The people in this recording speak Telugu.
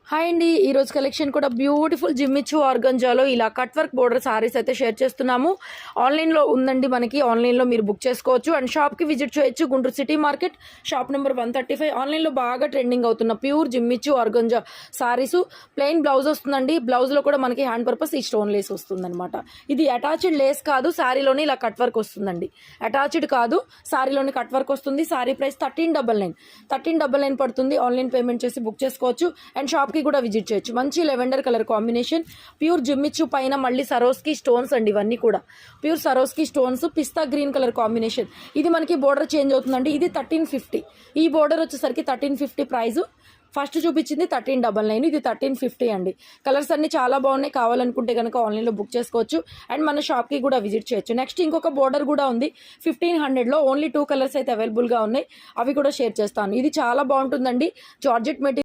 హాయ్ అండి. ఈరోజు కలెక్షన్ కూడా బ్యూటిఫుల్ జిమ్మిచ్చు ఆర్గంజాలో ఇలా కట్ వర్క్ బోర్డర్ సారీస్ అయితే షేర్ చేస్తున్నాము. ఆన్లైన్లో ఉందండి, మనకి ఆన్లైన్లో మీరు బుక్ చేసుకోవచ్చు అండ్ షాప్కి విజిట్ చేయొచ్చు. Guntur city market, shop number 135. ఆన్లైన్లో బాగా ట్రెండింగ్ అవుతున్న ప్యూర్ జిమ్మిచ్చు ఆర్గంజా సారీసు. ప్లెయిన్ బ్లౌజ్ వస్తుందండి. బ్లౌజ్లో కూడా మనకి హ్యాండ్ పర్పస్ ఈ స్టోన్ లేస్ వస్తుందన్నమాట. ఇది అటాచ్డ్ లేస్ కాదు, శారీలోనే ఇలా కట్ వర్క్ వస్తుందండి. అటాచ్డ్ కాదు, శారీలోని కట్ వర్క్ వస్తుంది. శారీ ప్రైస్ 1399 పడుతుంది. ఆన్లైన్ పేమెంట్ చేసి బుక్ చేసుకోవచ్చు అండ్ షాప్ కూడా విజిట్ చేయొచ్చు. మంచి లెవెండర్ కలర్ కాంబినేషన్, ప్యూర్ జిమ్మిచ్చు పైన మళ్ళీ సరోస్కి స్టోన్స్ అండి. ఇవన్నీ కూడా ప్యూర్ సరోస్కి స్టోన్స్, పిస్తా గ్రీన్ కలర్ కాంబినేషన్. ఇది మనకి బోర్డర్ చేంజ్ అవుతుందండి. ఇది 1350. ఈ బోర్డర్ వచ్చేసరికి 1350 ప్రైస్. ఫస్ట్ చూపించింది 1399, ఇది 1350 అండి. కలర్స్ అన్ని చాలా బాగున్నాయి. కావాలనుకుంటే కనుక ఆన్లైన్లో బుక్ చేసుకోవచ్చు అండ్ మన షాప్కి కూడా విజిట్ చేయొచ్చు. నెక్స్ట్ ఇంకొక బోర్డర్ కూడా ఉంది 1500లో. ఓన్లీ 2 కలర్స్ అయితే అవైలబుల్గా ఉన్నాయి, అవి కూడా షేర్ చేస్తాను. ఇది చాలా బాగుంటుందండి. Georgette material